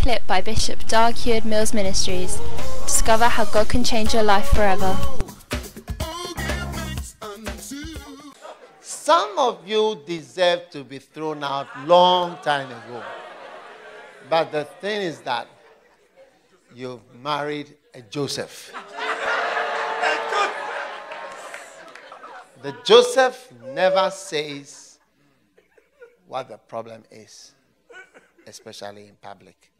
clip by Bishop Doug Heward-Mills Ministries. Discover how God can change your life forever. Some of you deserve to be thrown out long time ago. But the thing is that you've married a Joseph. The Joseph never says what the problem is, especially in public.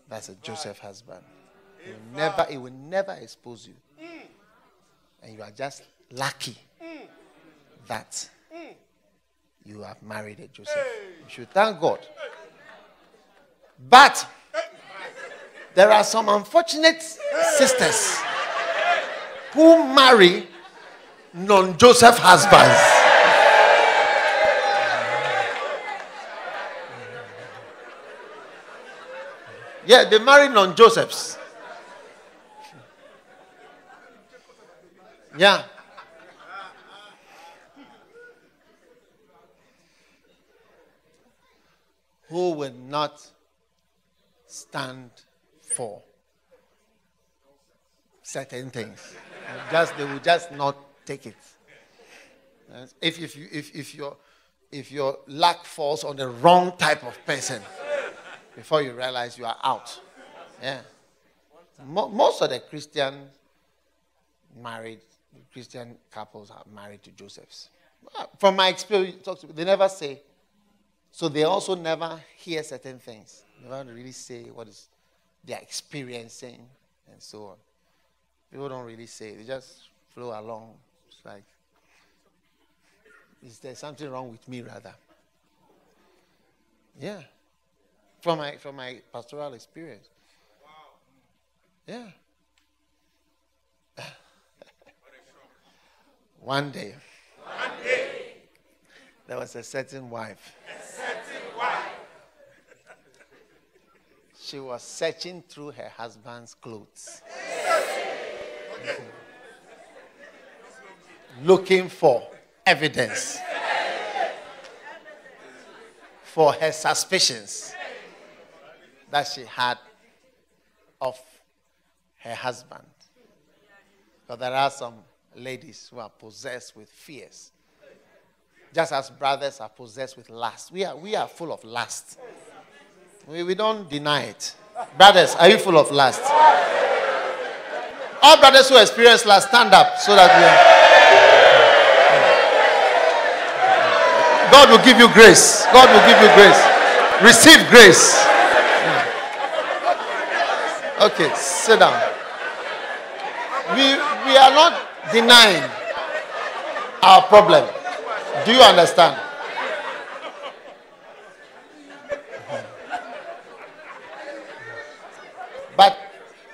That's a Joseph husband. He will never expose you. And you are just lucky that you have married a Joseph. You should thank God. But there are some unfortunate sisters who marry non-Joseph husbands. Yeah, they marry non-Josephs. Yeah. Who will not stand for certain things. They will just not take it. If your luck falls on the wrong type of person, before you realize you are out. Yeah. Most of the Christian couples are married to Josephs. From my experience, they never say. So they also never hear certain things. They never really say what is they're experiencing and so on. People don't really say. They just flow along. It's like, is there something wrong with me rather? Yeah. From my pastoral experience. Yeah. One day, there was a certain wife. She was searching through her husband's clothes, looking for evidence for her suspicions that she had of her husband. But there are some ladies who are possessed with fears. Just as brothers are possessed with lust. We are full of lust. We don't deny it. Brothers, are you full of lust? All brothers who experience lust, stand up so that God will give you grace. God will give you grace. Receive grace. Okay, sit down. We are not denying our problem. Do you understand? But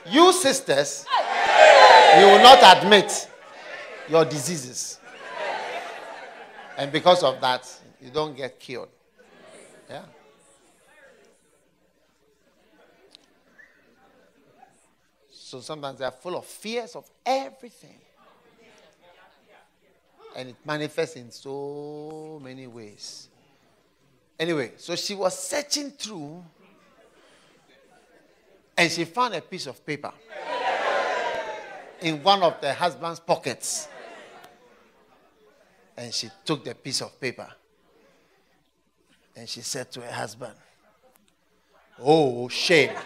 you sisters, you will not admit your diseases. And because of that, you don't get cured. Yeah. So sometimes they are full of fears of everything. And it manifests in so many ways. Anyway, so she was searching through and she found a piece of paper in one of the husband's pockets. And she took the piece of paper and she said to her husband, "Oh, shame.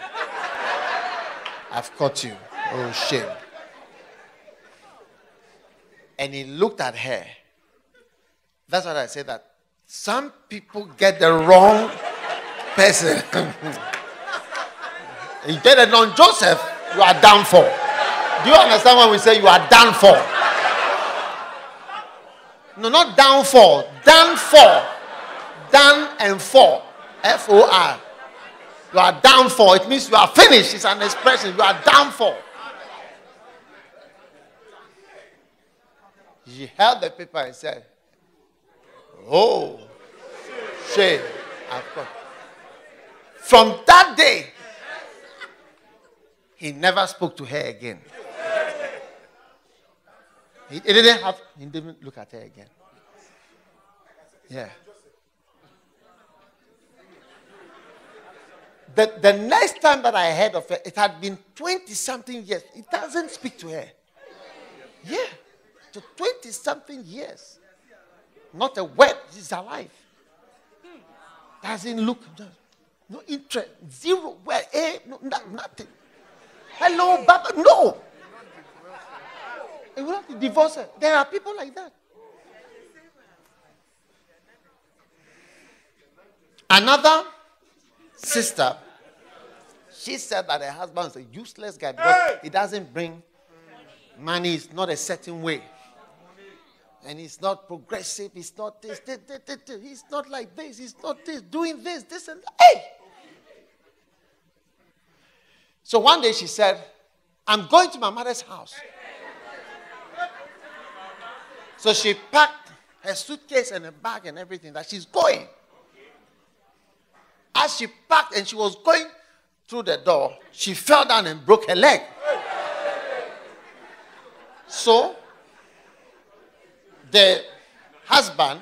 I've caught you. Oh, shame." And he looked at her. That's what I said, that some people get the wrong person. You get a non-Joseph, you are done for. Do you understand when we say you are done for? No, not down for. Done for. Done and for. F-O-R. You are done for. It means you are finished. It's an expression. You are done for. She held the paper and said, "Oh, shame. I've got." From that day, he never spoke to her again. He didn't look at her again. Yeah. The next time that I heard of her, it had been 20-something years. It doesn't speak to her. Yeah. To 20-something years. Not a word. She's alive. Doesn't look. No interest. Zero. Where? No, nothing. Hello, Baba. No. It will not divorce her. There are people like that. Another sister, she said that her husband is a useless guy because he doesn't bring money. It's not a certain way. And he's not progressive. He's not this. He's not like this. He's not this. Doing this and that. Hey! So one day she said, I'm going to my mother's house. So she packed her suitcase and a bag and everything that she's going. As she packed and she was going through the door, she fell down and broke her leg. So the husband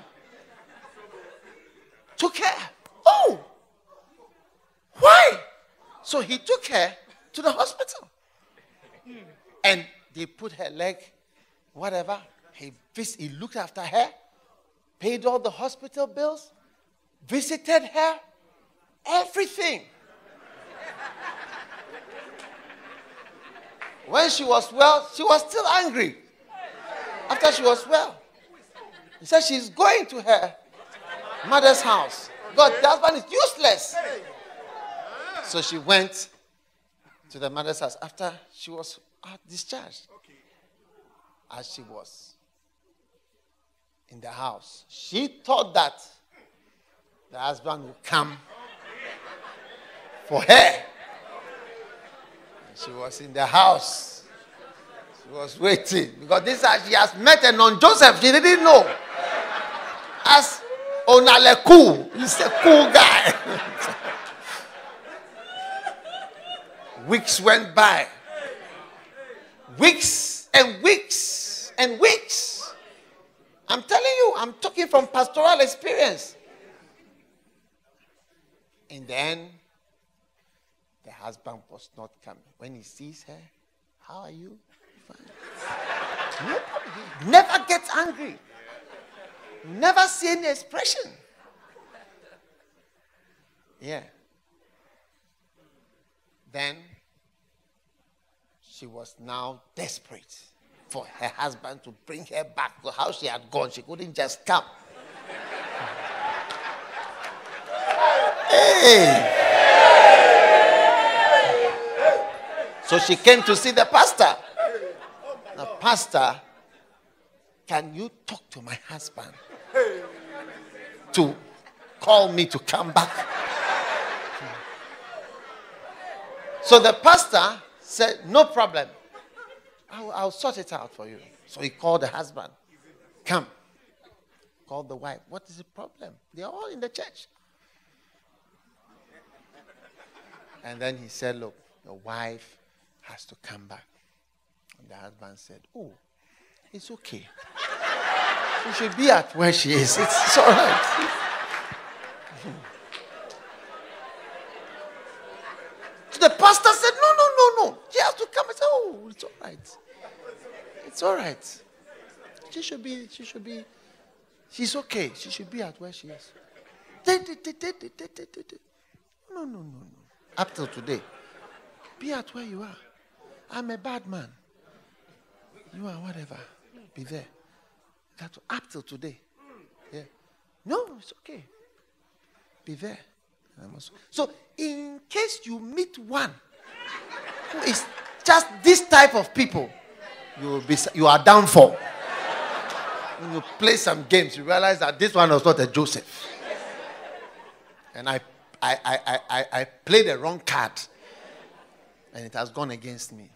took her. Oh, why? So he took her to the hospital. And they put her leg, whatever. He looked after her, paid all the hospital bills, visited her, everything. When she was well, she was still angry. After she was well, he said she's going to her mother's house. God, the husband is useless. So she went to the mother's house after she was discharged. As she was in the house, she thought that the husband would come for her. And she was in the house. She was waiting because this she has met a non-Joseph. She didn't know. As Onaleku, he's a cool guy. Weeks went by. Weeks and weeks and weeks. I'm telling you, I'm talking from pastoral experience. In the end, the husband was not coming. When he sees her, how are you? Fine. No problem. He never gets angry. Never see any expression. Yeah. Then she was now desperate for her husband to bring her back to how she had gone. She couldn't just come. Hey! So she came to see the pastor. The pastor, can you talk to my husband to call me to come back? So the pastor said, no problem. I'll sort it out for you. So he called the husband. Come. Called the wife. What is the problem? They're all in the church. And then he said, look, your wife has to come back. And the husband said, oh, it's okay. She should be at where she is. It's all right. So the pastor said, no. She has to come. I said, oh, it's all right. It's all right. She's okay. She should be at where she is. No. Up till today, be at where you are. I'm a bad man. You are whatever. Be there. That's up till today. Yeah. No, it's okay. Be there. So, in case you meet one who is just this type of people, you are down for. When you play some games, you realize that this one was not a Joseph. And I played the wrong card. And it has gone against me.